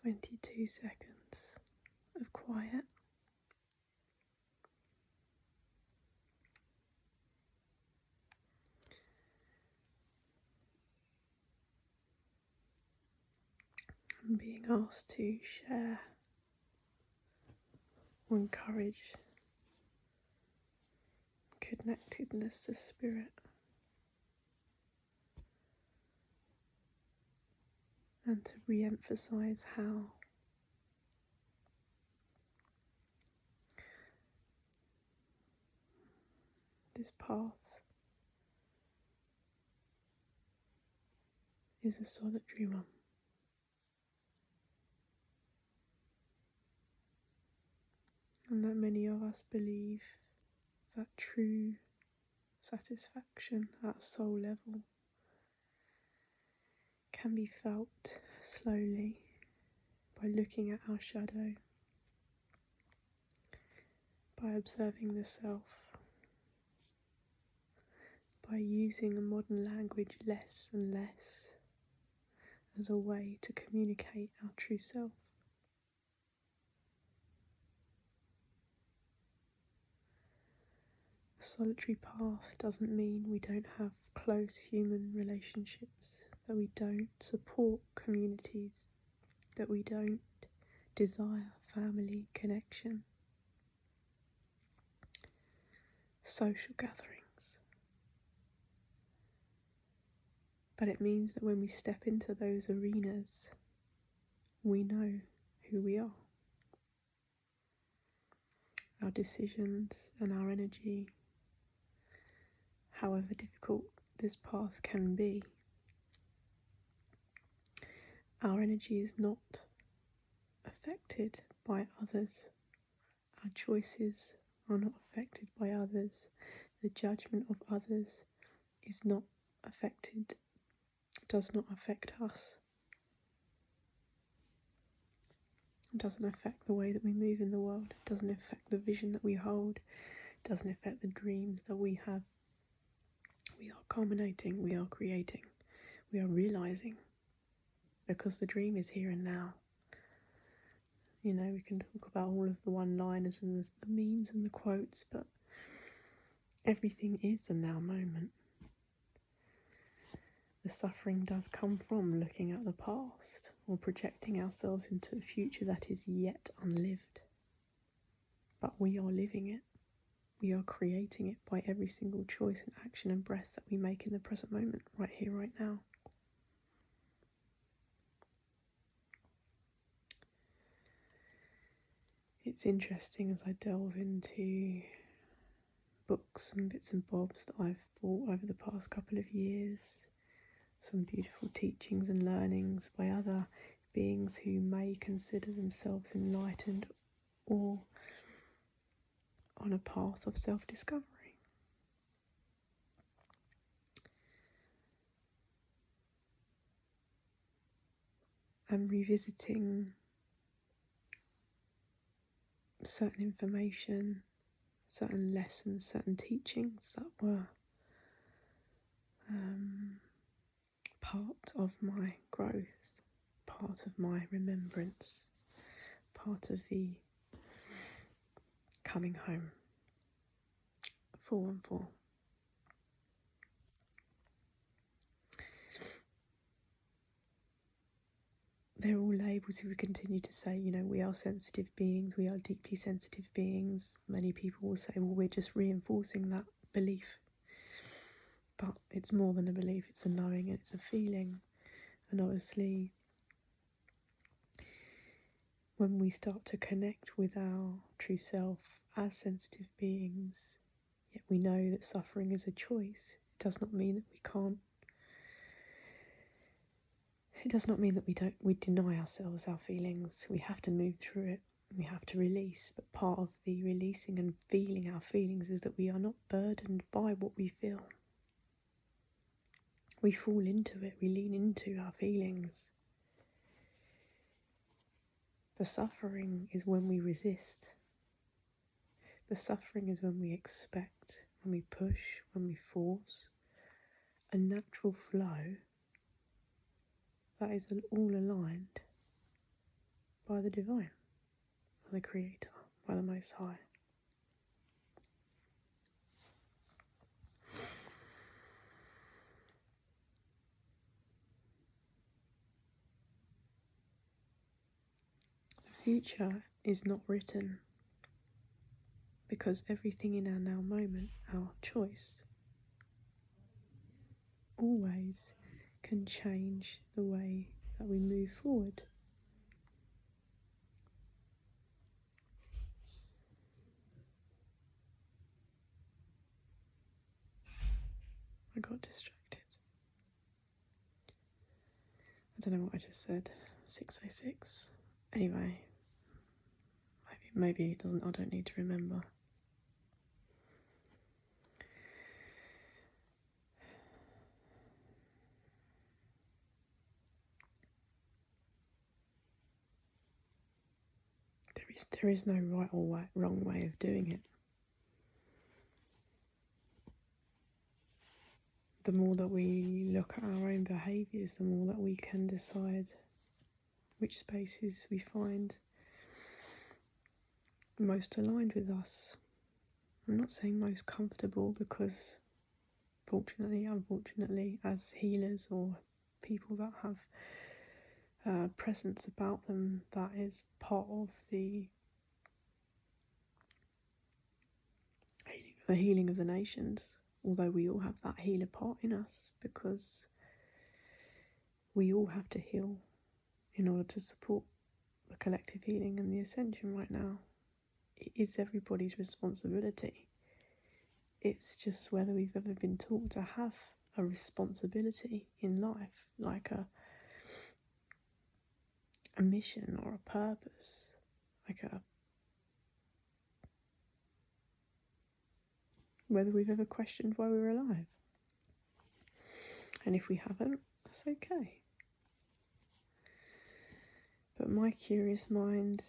22 seconds of quiet. I'm being asked to share or encourage connectedness to spirit and to re-emphasize how this path is a solitary one. And that many of us believe that true satisfaction at soul level can be felt slowly by looking at our shadow, by observing the self, by using a modern language less and less as a way to communicate our true self. A solitary path doesn't mean we don't have close human relationships, that we don't support communities, that we don't desire family connection, social gatherings. But it means that when we step into those arenas, we know who we are. Our decisions and our energy, however difficult this path can be, our energy is not affected by others. Our choices are not affected by others. The judgment of others is not affected, does not affect us. It doesn't affect the way that we move in the world. It doesn't affect the vision that we hold. It doesn't affect the dreams that we have. We are culminating, we are creating, we are realising, because the dream is here and now. You know, we can talk about all of the one-liners and the memes and the quotes, but everything is a now moment. The suffering does come from looking at the past or projecting ourselves into a future that is yet unlived. But we are living it. We are creating it by every single choice and action and breath that we make in the present moment, right here, right now. It's interesting as I delve into books and bits and bobs that I've bought over the past couple of years, some beautiful teachings and learnings by other beings who may consider themselves enlightened or on a path of self-discovery. I'm revisiting certain information, certain lessons, certain teachings that were part of my growth, part of my remembrance, part of the coming home. 414. They're all labels. If we continue to say, you know, we are sensitive beings, we are deeply sensitive beings, many people will say, well, we're just reinforcing that belief. But it's more than a belief, it's a knowing and it's a feeling. And obviously, when we start to connect with our true self as sensitive beings, yet we know that suffering is a choice. It does not mean that we can't. It does not mean that we deny ourselves our feelings. We have to move through it. We have to release. But part of the releasing and feeling our feelings is that we are not burdened by what we feel. We fall into it. We lean into our feelings. The suffering is when we resist. The suffering is when we expect, when we push, when we force. A natural flow that is all aligned by the divine, by the Creator, by the Most High. The future is not written, because everything in our now moment, our choice, always can change the way that we move forward. I got distracted. I don't know what I just said. 606. Anyway, maybe it doesn't. I don't need to remember. There is no right or wrong way of doing it. The more that we look at our own behaviours, the more that we can decide which spaces we find most aligned with us. I'm not saying most comfortable, because fortunately, unfortunately, as healers or people that have presence about them, that is part of the healing of the nations. Although we all have that healer part in us, because we all have to heal in order to support the collective healing and the ascension right now. It is everybody's responsibility. It's just whether we've ever been taught to have a responsibility in life, like a mission or a purpose, whether we've ever questioned why we're alive. And if we haven't, that's okay. But my curious mind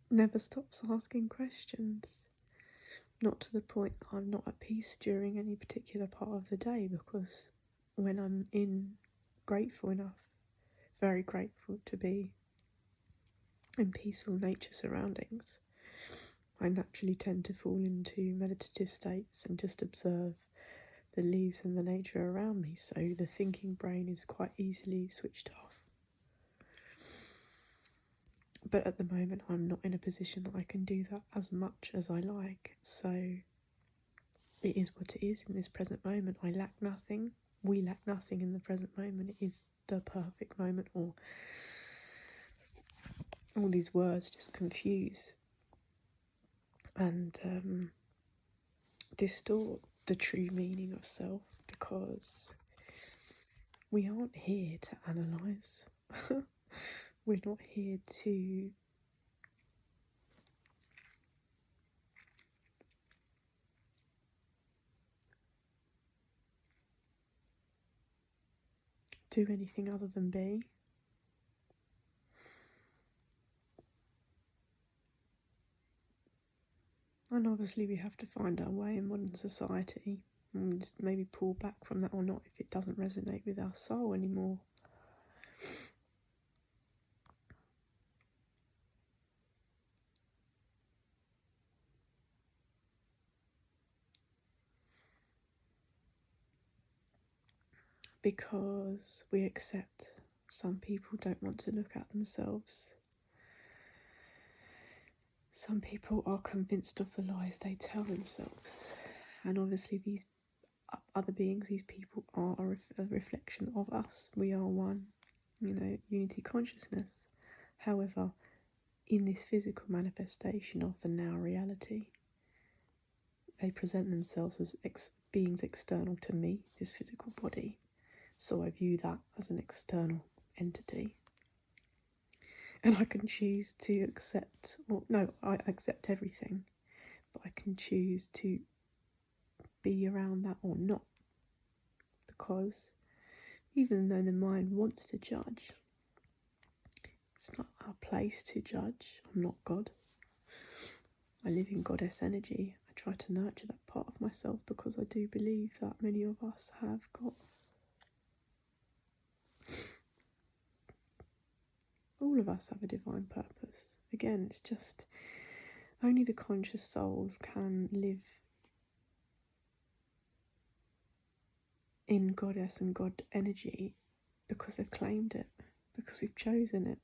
never stops asking questions. Not to the point that I'm not at peace during any particular part of the day, because when I'm grateful enough, very grateful to be in peaceful nature surroundings, I naturally tend to fall into meditative states and just observe the leaves and the nature around me, so the thinking brain is quite easily switched off. But at the moment I'm not in a position that I can do that as much as I like, so it is what it is in this present moment. I lack nothing, we lack nothing in the present moment. It is the perfect moment, or all these words just confuse and distort the true meaning of self, because we aren't here to analyse. We're not here to do anything other than be. And obviously we have to find our way in modern society, and just maybe pull back from that or not if it doesn't resonate with our soul anymore. Because we accept some people don't want to look at themselves. Some people are convinced of the lies they tell themselves. And obviously these other beings, these people are a reflection of us. We are one, unity consciousness. However, in this physical manifestation of the now reality, they present themselves as beings external to me, this physical body. So I view that as an external entity. And I can choose to accept, I accept everything, but I can choose to be around that or not. Because even though the mind wants to judge, it's not our place to judge. I'm not God. I live in goddess energy. I try to nurture that part of myself, because I do believe that many of us have got, all of us have a divine purpose. Again, it's just only the conscious souls can live in goddess and God energy because they've claimed it, because we've chosen it,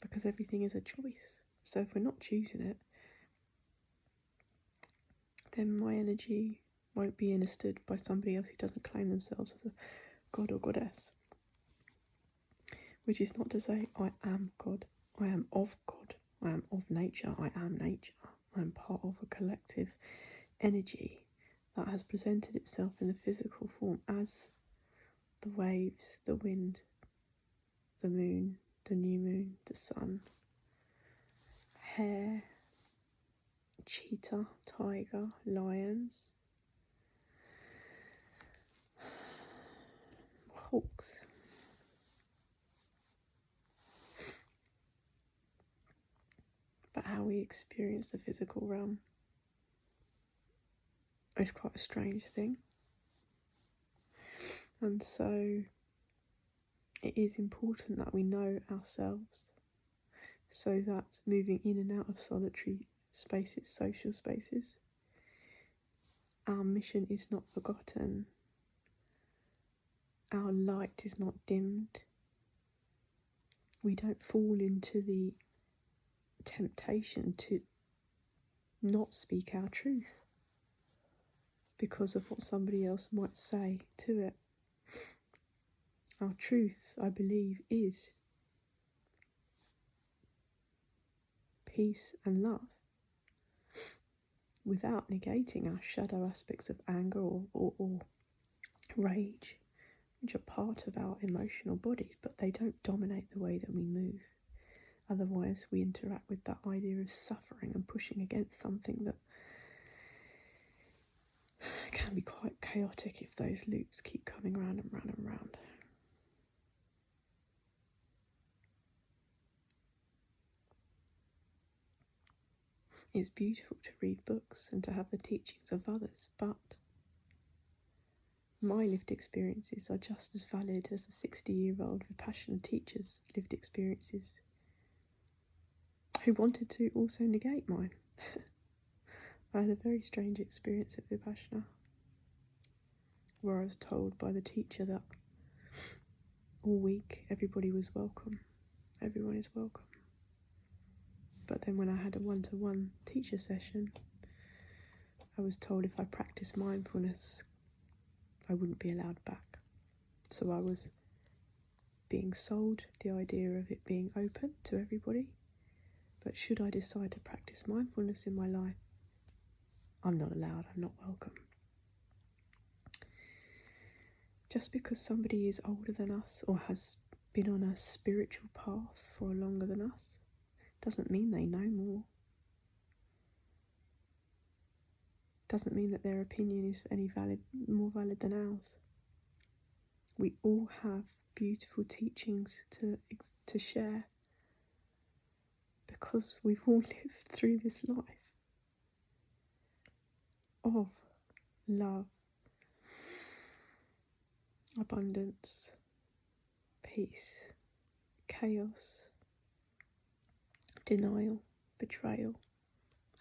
because everything is a choice. So if we're not choosing it, then my energy won't be understood by somebody else who doesn't claim themselves as a god or goddess. Which is not to say I am God, I am of God, I am of nature, I am nature. I am part of a collective energy that has presented itself in the physical form as the waves, the wind, the moon, the new moon, the sun, hare, cheetah, tiger, lions, hawks. But how we experience the physical realm is quite a strange thing. And so it is important that we know ourselves, so that moving in and out of solitary spaces, social spaces, our mission is not forgotten, our light is not dimmed, we don't fall into the temptation to not speak our truth because of what somebody else might say to it. Our truth, I believe, is peace and love, without negating our shadow aspects of anger or rage, which are part of our emotional bodies, but they don't dominate the way that we move. Otherwise, we interact with that idea of suffering and pushing against something that can be quite chaotic if those loops keep coming round and round and round. It's beautiful to read books and to have the teachings of others, but my lived experiences are just as valid as a 60-year-old Vipassana teacher's lived experiences, who wanted to also negate mine. I had a very strange experience at Vipassana, where I was told by the teacher that all week everybody was welcome, everyone is welcome. But then when I had a one-to-one teacher session, I was told if I practiced mindfulness, I wouldn't be allowed back. So I was being sold the idea of it being open to everybody, but should I decide to practice mindfulness in my life, I'm not allowed, I'm not welcome. Just because somebody is older than us or has been on a spiritual path for longer than us doesn't mean they know more. Doesn't mean that their opinion is more valid than ours. We all have beautiful teachings to share, because we've all lived through this life of love, abundance, peace, chaos, denial, betrayal,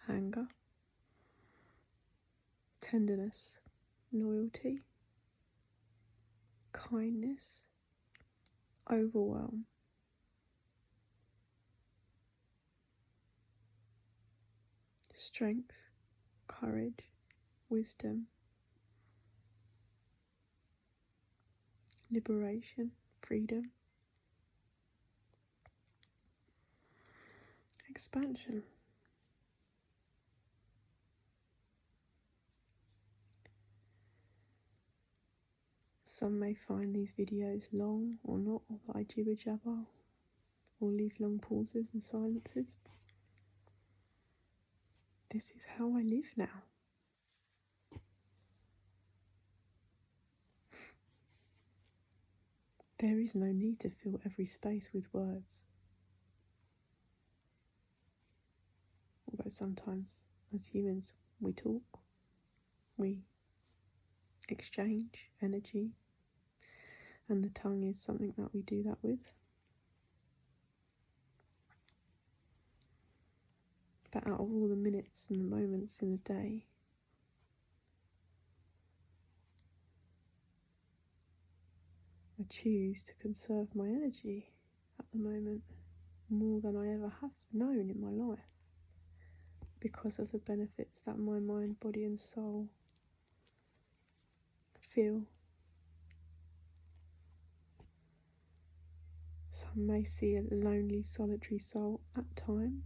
anger, tenderness, loyalty, kindness, overwhelm, strength, courage, wisdom, liberation, freedom, expansion. Some may find these videos long or not, or that I jibber jabber, or leave long pauses and silences. This is how I live now. There is no need to fill every space with words. Although sometimes, as humans, we talk, we exchange energy, and the tongue is something that we do that with. But out of all the minutes and the moments in the day, I choose to conserve my energy at the moment more than I ever have known in my life, because of the benefits that my mind, body and soul feel. Some may see a lonely, solitary soul at times.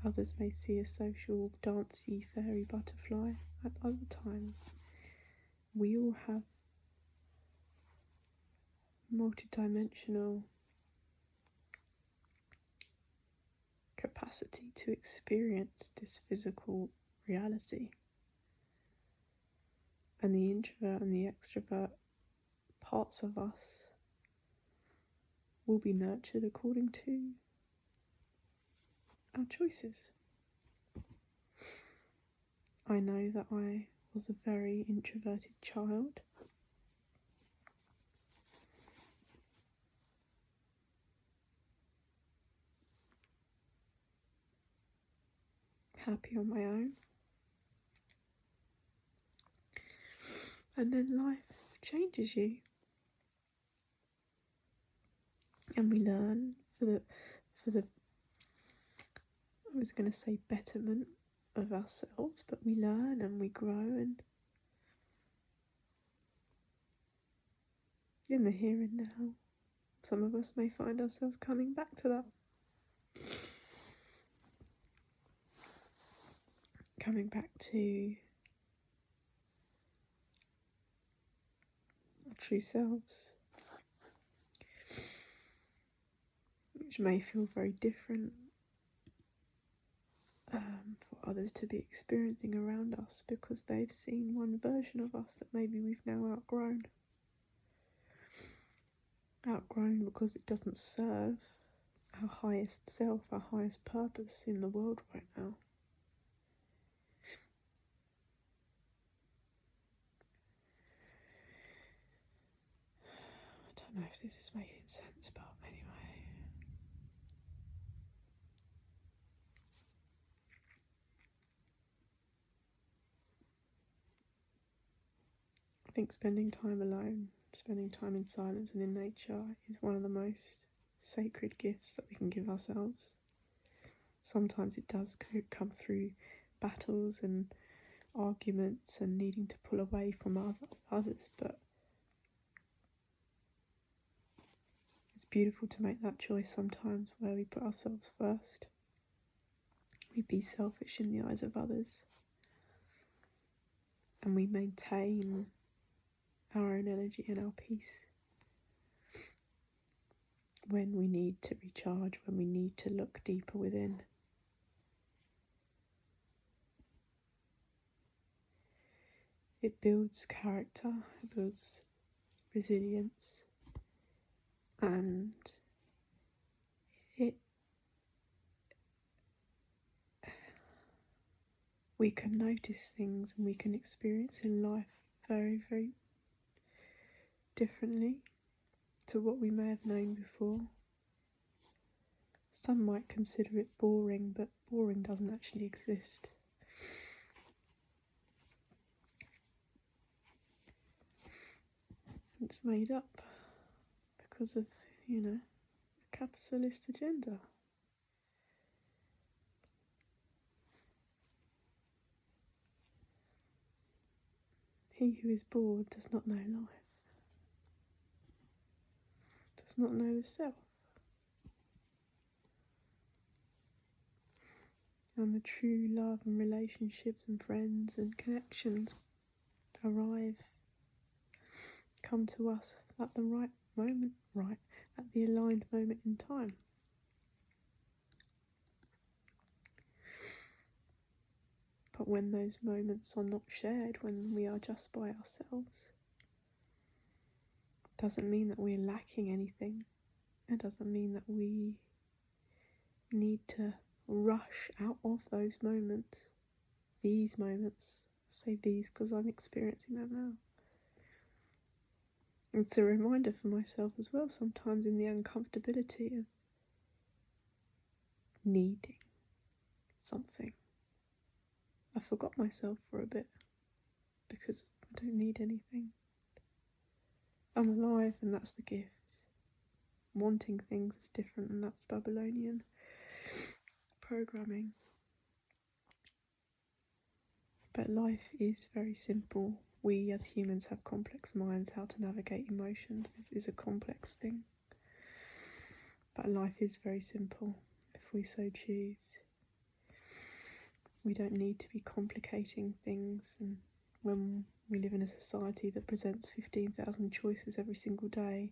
Others may see a social, dancey, fairy butterfly at other times. We all have multidimensional capacity to experience this physical reality. And the introvert and the extrovert parts of us will be nurtured according to our choices. I know that I was a very introverted child. Happy on my own. And then life changes you. And we learn for the I was going to say betterment of ourselves, but we learn and we grow, and in the here and now, some of us may find ourselves coming back to that. Coming back to our true selves, which may feel very different for others to be experiencing around us, because they've seen one version of us that maybe we've now outgrown. Outgrown because it doesn't serve our highest self, our highest purpose in the world right now. I don't know if this is making sense, but anyway. I think spending time alone, spending time in silence and in nature is one of the most sacred gifts that we can give ourselves. Sometimes it does come through battles and arguments and needing to pull away from others, but it's beautiful to make that choice sometimes where we put ourselves first. We be selfish in the eyes of others, and we maintain our own energy and our peace when we need to recharge, when we need to look deeper within. It builds character, it builds resilience, and we can notice things and we can experience in life very, very differently to what we may have known before. Some might consider it boring, but boring doesn't actually exist. It's made up because of, a capitalist agenda. He who is bored does not know life, does not know the self. And the true love and relationships and friends and connections come to us at the right moment, at the aligned moment in time. But when those moments are not shared, when we are just by ourselves, doesn't mean that we're lacking anything. It doesn't mean that we need to rush out of those moments. these moments. I say these because I'm experiencing them now. It's a reminder for myself as well, sometimes in the uncomfortability of needing something. I forgot myself for a bit because I don't need anything. I'm alive, and that's the gift. Wanting things is different, and that's Babylonian programming. But life is very simple. We as humans have complex minds. How to navigate emotions is a complex thing. But life is very simple if we so choose. We don't need to be complicating things, and when we live in a society that presents 15,000 choices every single day,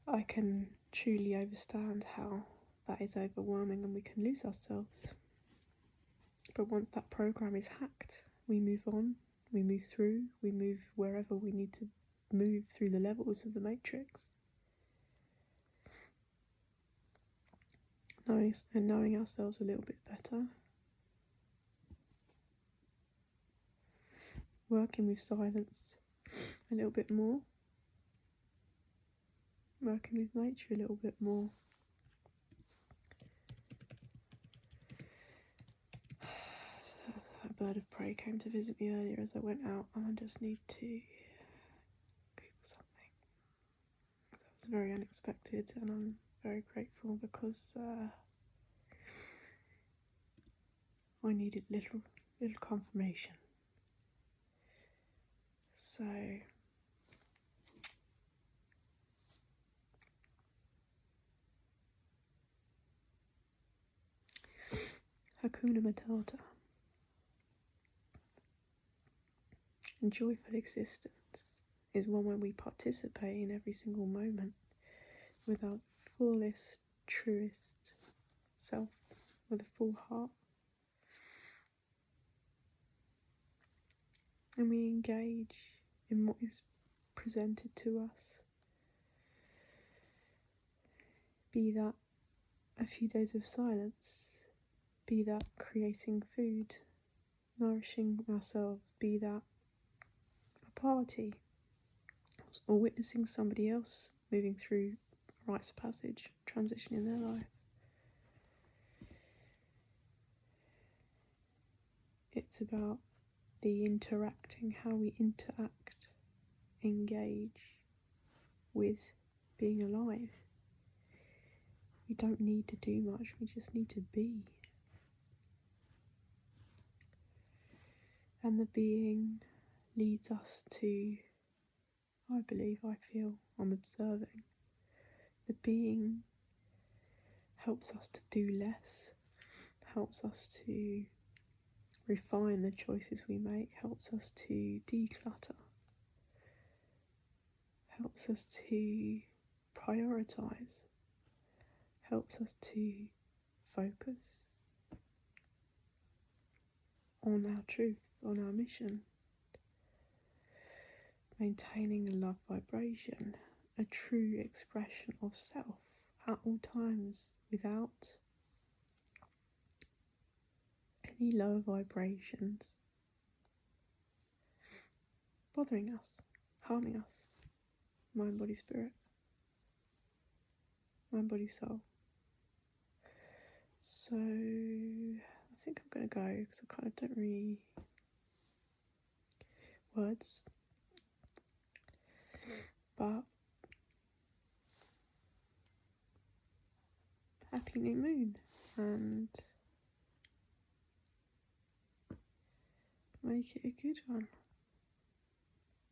I can truly understand how that is overwhelming and we can lose ourselves. But once that program is hacked, we move on, we move through, we move wherever we need to move through the levels of the matrix. Knowing ourselves a little bit better. Working with silence a little bit more. Working with nature a little bit more. A bird of prey came to visit me earlier as I went out, and I just need to Google something. That was very unexpected, and I'm very grateful because I needed little confirmation. So Hakuna Matata. And joyful existence is one where we participate in every single moment with our fullest, truest self, with a full heart. And we engage in what is presented to us. Be that a few days of silence, be that creating food, nourishing ourselves, be that a party, or witnessing somebody else moving through rites of passage, transition in their life. It's about the interacting, how we interact, engage with being alive. We don't need to do much, we just need to be. And the being leads us to, I feel, I'm observing. The being helps us to do less, helps us to refine the choices we make, helps us to declutter, helps us to prioritise, helps us to focus on our truth, on our mission, maintaining a love vibration, a true expression of self at all times, without any low vibrations bothering us, harming us. Mind, body, spirit. Mind, body, soul. So I think I'm going to go because I kind of don't really words. But happy new moon, and make it a good one.